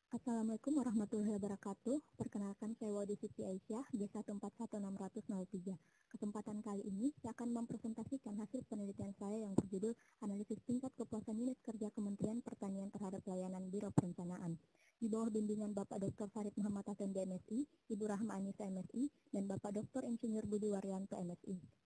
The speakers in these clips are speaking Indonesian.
Assalamualaikum warahmatullahi wabarakatuh. Perkenalkan, saya Wadi Siti Aisyah, D1416003. Kesempatan kali ini saya akan mempresentasikan hasil penelitian saya yang berjudul Analisis Tingkat Kepuasan Unit Kerja Kementerian Pertanian Terhadap Pelayanan Biro Perencanaan. Di bawah bimbingan Bapak Dr. Farid Muhammad Hasan MSI, Ibu Rahma Anissa MSI, dan Bapak Dr. Insinyur Budi Waryanto MSI.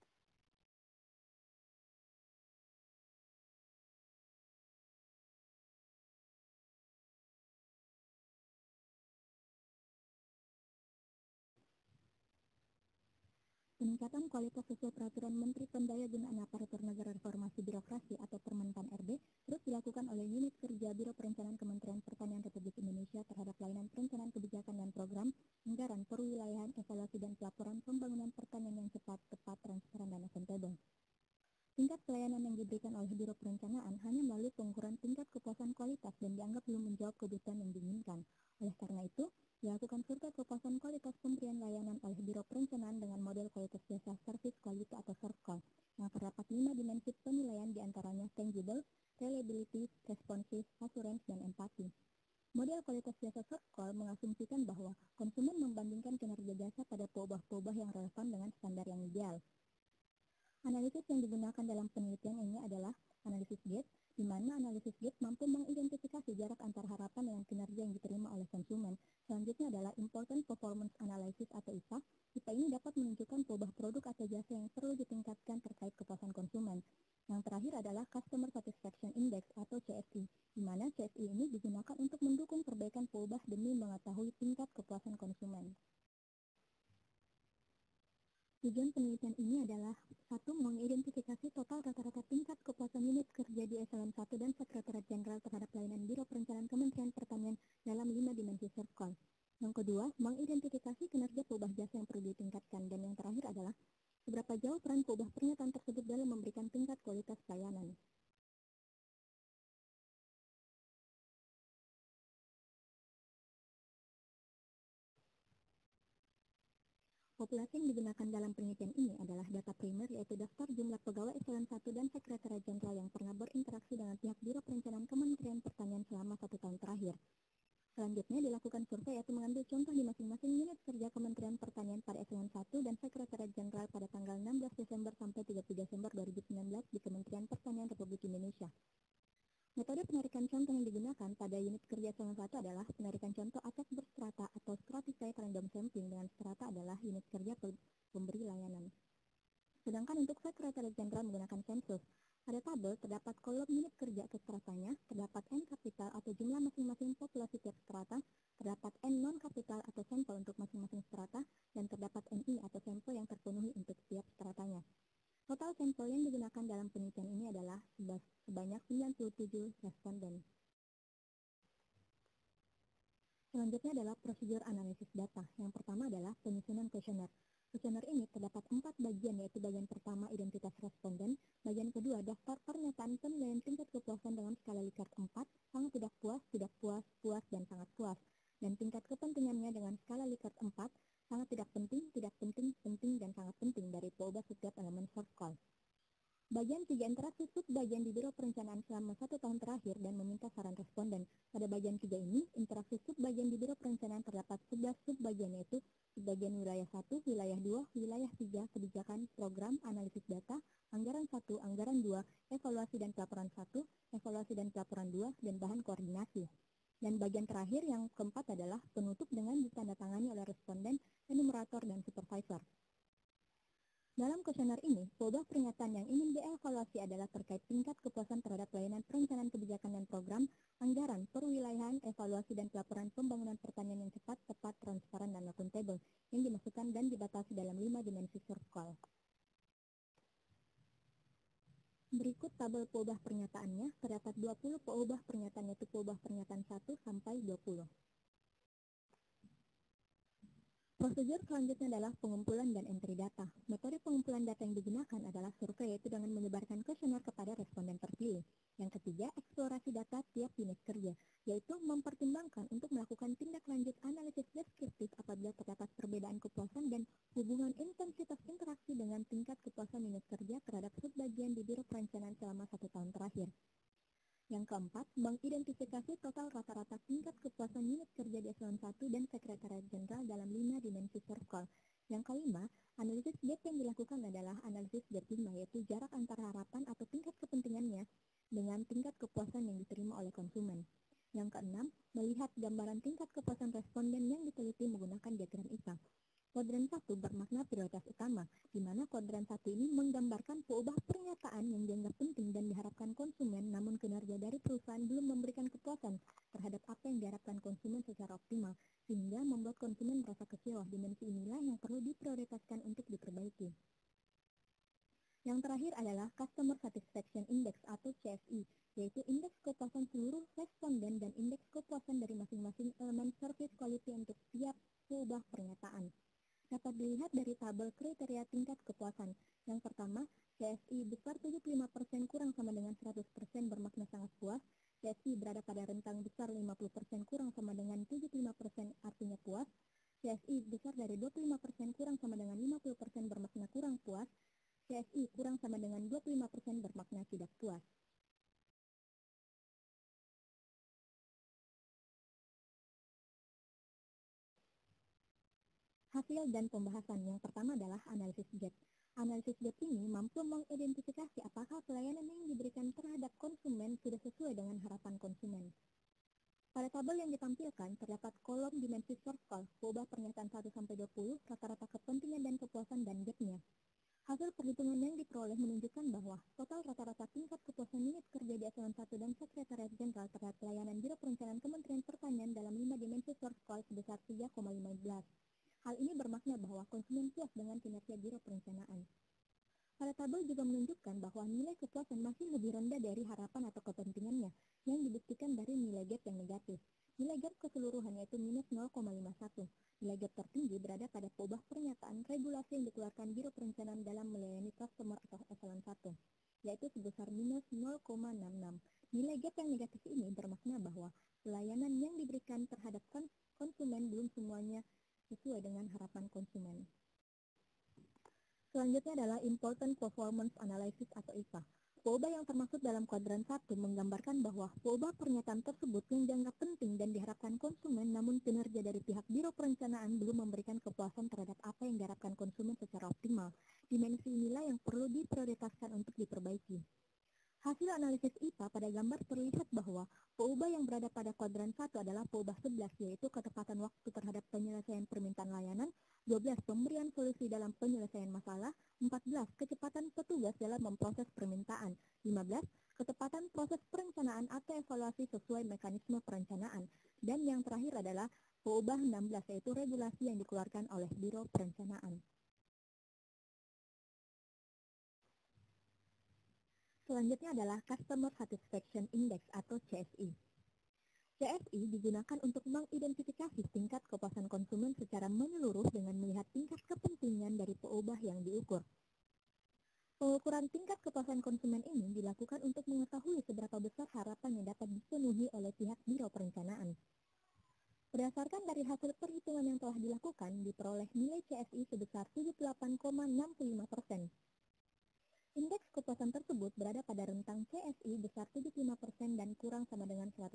Peningkatan kualitas sesuai peraturan Menteri Pendayagunaan Aparatur Negara Reformasi Birokrasi atau Permenpan RB terus dilakukan oleh unit kerja Biro Perencanaan Kementerian Pertanian Republik Indonesia terhadap pelayanan perencanaan kebijakan dan program, anggaran, perwilayahan, evaluasi dan pelaporan pembangunan pertanian yang cepat, tepat, transparan, dan akuntabel. Tingkat pelayanan yang diberikan oleh Biro Perencanaan hanya melalui pengukuran tingkat kepuasan kualitas dan dianggap belum menjawab kebutuhan yang diinginkan. Oleh karena itu, dilakukan survei kepuasan kualitas pemberian layanan oleh Biro Perencanaan dengan model kualitas jasa service quality atau SERVQUAL, yang terdapat 5 dimensi penilaian diantaranya tangible, reliability, responsive, assurance, dan empati. Model kualitas jasa SERVQUAL mengasumsikan bahwa konsumen membandingkan kinerja jasa pada peubah-peubah yang relevan dengan standar yang ideal. Analisis yang digunakan dalam penelitian ini adalah analisis gap, di mana analisis gap mampu mengidentifikasi jarak antar harapan dengan kinerja yang diterima oleh konsumen. Selanjutnya adalah Important Performance Analysis atau IPA. IPA ini dapat menunjukkan perubahan produk atau jasa yang perlu ditingkatkan terkait kepuasan konsumen. Yang terakhir adalah Customer Satisfaction Index atau CSI, di mana CSI ini digunakan untuk mendukung perbaikan perubahan demi mengetahui tingkat kepuasan konsumen. Tujuan penelitian ini adalah 1. Mengidentifikasi total rata-rata tingkat kepuasan unit kerja di Eselon 1 dan Sekretariat Jenderal terhadap pelayanan Biro Perencanaan Kementerian Pertanian dalam 5 dimensi SERVQUAL. Yang kedua, mengidentifikasi kinerja peubah jasa yang perlu ditingkatkan. Dan yang terakhir adalah seberapa jauh peran peubah pernyataan tersebut dalam memberikan tingkat kualitas pelayanan. Populasi yang digunakan dalam penelitian ini adalah data primer, yaitu daftar jumlah pegawai Eselon 1 dan Sekretariat Jenderal yang pernah berinteraksi dengan pihak Biro Perencanaan Kementerian Pertanian selama 1 tahun terakhir. Selanjutnya dilakukan survei, yaitu mengambil contoh di masing-masing unit kerja Kementerian Pertanian pada Eselon 1 dan Sekretariat Jenderal pada tanggal 16 Desember sampai 30 Desember 2019 di Kementerian Pertanian Republik Indonesia. Metode penarikan contoh yang digunakan pada unit kerja Eselon 1 adalah penarikan contoh acak berstrata atau stratified random sampling, dengan strata adalah unit kerja pemberi layanan. Sedangkan untuk Sekretariat Jenderal menggunakan sensus. Pada tabel terdapat kolom unit kerja ke stratanya, terdapat N kapital atau jumlah masing-masing populasi tiap strata, terdapat N non-kapital atau sampel untuk masing-masing strata, dan terdapat NI atau sampel yang terpenuhi untuk setiap stratanya. Total sampel yang digunakan dalam penelitian ini adalah sebanyak 97 responden. Selanjutnya adalah prosedur analisis data. Yang pertama adalah penyusunan kuesioner. Kuesioner ini terdapat 4 bagian, yaitu bagian pertama identitas responden, bagian kedua daftar pernyataan penilaian tingkat kepuasan dengan skala Likert 4, sangat tidak puas, puas, dan sangat puas, dan tingkat kepentingannya dengan skala Likert 4, sangat tidak penting, penting, dan sangat penting dari peubah setiap elemen SERVQUAL. Bagian 3 interaksi sub-bagian di Biro Perencanaan selama 1 tahun terakhir dan meminta saran responden. Pada bagian 3 ini, interaksi sub-bagian di Biro Perencanaan terdapat 11 sub-bagian, yaitu subbagian wilayah 1, wilayah 2, wilayah 3, kebijakan, program, analisis data, anggaran 1, anggaran 2, evaluasi dan pelaporan 1, evaluasi dan pelaporan 2, dan bahan koordinasi. Dan bagian terakhir yang keempat adalah penutup dengan ditandatangani oleh responden, enumerator, dan supervisor. Dalam kuesioner ini, peubah pernyataan yang ingin dievaluasi adalah terkait tingkat kepuasan terhadap pelayanan perencanaan kebijakan dan program, anggaran, perwilayahan, evaluasi dan pelaporan pembangunan pertanian yang cepat, tepat, transparan, dan akuntabel yang dimasukkan dan dibatasi dalam 5 dimensi SERVQUAL. Berikut tabel peubah pernyataannya. Terdapat 20 peubah pernyataan, yaitu peubah pernyataan 1 sampai 20. Prosedur selanjutnya adalah pengumpulan dan entry data. Metode pengumpulan data yang digunakan adalah survei, yaitu dengan menyebarkan kuesioner kepada responden terpilih. Yang ketiga, eksplorasi data tiap unit kerja, yaitu mempertimbangkan untuk melakukan tindak lanjut analisis deskriptif apabila terdapat perbedaan kepuasan dan hubungan intensitas interaksi dengan tingkat kepuasan unit kerja terhadap subbagian di Biro Perencanaan selama 1 tahun terakhir. Yang keempat, mengidentifikasi total rata-rata tingkat kepuasan unit oleh konsumen. Yang keenam, melihat gambaran tingkat kepuasan responden yang diteliti menggunakan diagram IPA. Kuadran 1 bermakna prioritas utama, di mana kuadran 1 ini menggambarkan peubah pernyataan yang dianggap penting dan diharapkan konsumen, namun kinerja dari perusahaan belum memberikan kepuasan terhadap apa yang diharapkan konsumen secara optimal, sehingga membuat konsumen merasa kecewa. Dimensi inilah yang perlu diprioritaskan untuk diperbaiki. Yang terakhir adalah Customer Satisfaction Index atau CSI, yaitu indeks kepuasan seluruh responden dan indeks kepuasan dari masing-masing elemen service quality untuk setiap peubah pernyataan. Dapat dilihat dari tabel kriteria tingkat kepuasan. Yang pertama, CSI besar 75% kurang sama dengan 100% bermakna sangat puas. CSI berada pada rentang besar 50% kurang sama dengan 75% artinya puas. CSI besar dari 25% kurang sama dengan 50% bermakna kurang puas. CSI kurang sama dengan 25% bermakna tidak puas. Hasil dan pembahasan. Yang pertama adalah analisis gap. Analisis gap ini mampu mengidentifikasi apakah pelayanan yang diberikan terhadap konsumen sudah sesuai dengan harapan konsumen. Pada tabel yang ditampilkan, terdapat kolom dimensi source call, peubah pernyataan 1-20, rata-rata kepentingan dan kepuasan dan gap-nya. Hasil perhitungan yang diperoleh menunjukkan bahwa total rata-rata tingkat kepuasan unit kerja di eselon 1 dan sekretariat jenderal terhadap pelayanan Biro Perencanaan Kementerian Pertanian dalam 5 dimensi source call sebesar 3,15. Hal ini bermakna bahwa konsumen puas dengan kinerja Biro Perencanaan. Pada tabel juga menunjukkan bahwa nilai kepuasan masih lebih rendah dari harapan atau kepentingannya, yang dibuktikan dari nilai gap yang negatif. Nilai gap keseluruhan yaitu minus 0,51. Nilai gap tertinggi berada pada peubah pernyataan regulasi yang dikeluarkan Biro Perencanaan dalam melayani customer atau eselon 1, yaitu sebesar minus 0,66. Nilai gap yang negatif ini bermakna bahwa pelayanan yang diberikan terhadap konsumen belum semuanya sesuai dengan harapan konsumen. Selanjutnya adalah Important Performance Analysis atau IPA. Peubah yang termasuk dalam kuadran 1 menggambarkan bahwa peubah pernyataan tersebut yang dianggap penting dan diharapkan konsumen, namun kinerja dari pihak Biro Perencanaan belum memberikan kepuasan terhadap apa yang diharapkan konsumen secara optimal. Dimensi inilah yang perlu diprioritaskan untuk diperbaiki. Hasil analisis IPA pada gambar terlihat bahwa peubah yang berada pada kuadran 1 adalah peubah 11, yaitu ketepatan waktu terhadap penyelesaian permintaan layanan, 12 pemberian solusi dalam penyelesaian masalah, 14 kecepatan petugas dalam memproses permintaan, 15 ketepatan proses perencanaan atau evaluasi sesuai mekanisme perencanaan, dan yang terakhir adalah peubah 16, yaitu regulasi yang dikeluarkan oleh Biro Perencanaan. Selanjutnya adalah Customer Satisfaction Index atau CSI. CSI digunakan untuk mengidentifikasi tingkat kepuasan konsumen secara menyeluruh dengan melihat tingkat kepentingan dari peubah yang diukur. Pengukuran tingkat kepuasan konsumen ini dilakukan untuk mengetahui seberapa besar harapan yang dapat dipenuhi oleh pihak Biro Perencanaan. Berdasarkan dari hasil perhitungan yang telah dilakukan, diperoleh nilai CSI sebesar 78,65%. Indeks kepuasan tersebut berada pada rentang CSI besar 75% dan kurang sama dengan 100%,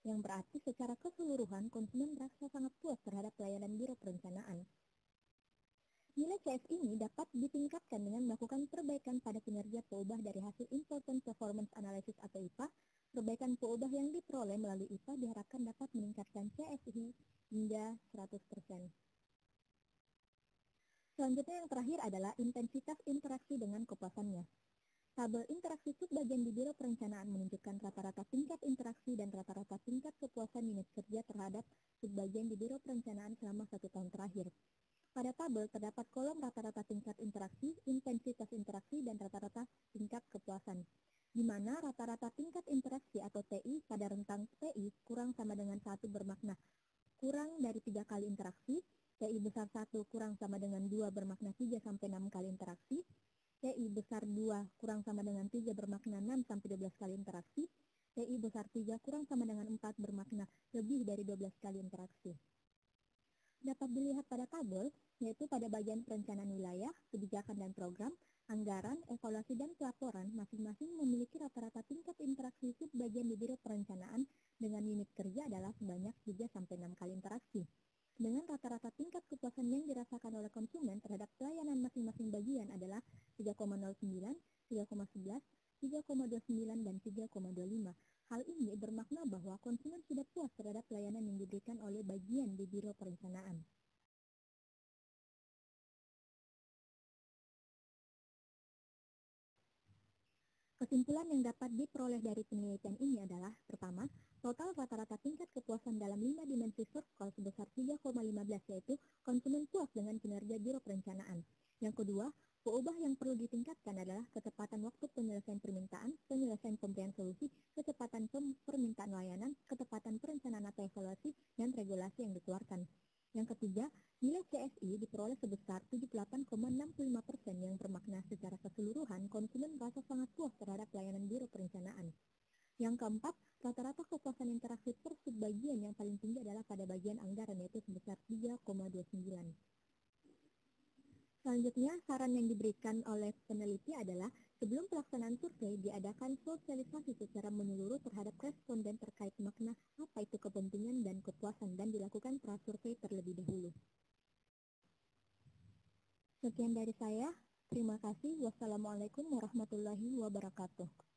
yang berarti secara keseluruhan konsumen merasa sangat puas terhadap pelayanan Biro Perencanaan. Nilai CSI ini dapat ditingkatkan dengan melakukan perbaikan pada kinerja peubah dari hasil Important Performance Analysis atau IPA. Perbaikan peubah yang diperoleh melalui IPA diharapkan dapat meningkatkan CSI hingga 100%. Selanjutnya yang terakhir adalah intensitas interaksi dengan kepuasannya. Tabel interaksi subbagian di Biro Perencanaan menunjukkan rata-rata tingkat interaksi dan rata-rata tingkat kepuasan unit kerja terhadap subbagian di Biro Perencanaan selama 1 tahun terakhir. Pada tabel terdapat kolom rata-rata tingkat interaksi, intensitas interaksi, dan rata-rata tingkat kepuasan, di mana rata-rata tingkat interaksi atau TI pada rentang TI kurang sama dengan 1 bermakna kurang dari 3 kali interaksi, TI besar 1 kurang sama dengan 2 bermakna 3-6 kali interaksi, TI besar 2 kurang sama dengan 3 bermakna 6-12 kali interaksi, TI besar 3 kurang sama dengan 4 bermakna lebih dari 12 kali interaksi. Dapat dilihat pada tabel, yaitu pada bagian perencanaan wilayah, kebijakan dan program, anggaran, evaluasi dan pelaporan masing-masing memiliki rata-rata tingkat interaksi subbagian di Biro Perencanaan dengan unit kerja adalah sebanyak 3-6 kali interaksi. Dengan rata-rata tingkat kepuasan yang dirasakan oleh konsumen terhadap pelayanan masing-masing bagian adalah 3,09, 3,11, 3,29, dan 3,25. Hal ini bermakna bahwa konsumen sudah puas terhadap pelayanan yang diberikan oleh bagian di Biro Perencanaan. Kesimpulan yang dapat diperoleh dari penelitian ini adalah, pertama, total rata-rata tingkat kepuasan dalam 5 dimensi Survkol sebesar 3,15, yaitu konsumen puas dengan kinerja Biro Perencanaan. Yang kedua, peubah yang perlu ditingkatkan adalah ketepatan waktu penyelesaian permintaan, penyelesaian pemberian solusi, kecepatan permintaan layanan, ketepatan perencanaan atau evaluasi, dan regulasi yang dikeluarkan. Yang ketiga, nilai CSI diperoleh sebesar 78,65% yang bermakna secara keseluruhan konsumen merasa sangat puas terhadap pelayanan Biro Perencanaan. Yang keempat, rata-rata kepuasan interaksi per subbagian yang paling tinggi adalah pada bagian anggaran, yaitu sebesar 3,29. Selanjutnya, saran yang diberikan oleh peneliti adalah sebelum pelaksanaan survei diadakan sosialisasi secara menyeluruh terhadap responden terkait makna apa itu kepentingan dan kepuasan dan dilakukan prasurvei terlebih dahulu. Sekian dari saya. Terima kasih. Wassalamualaikum warahmatullahi wabarakatuh.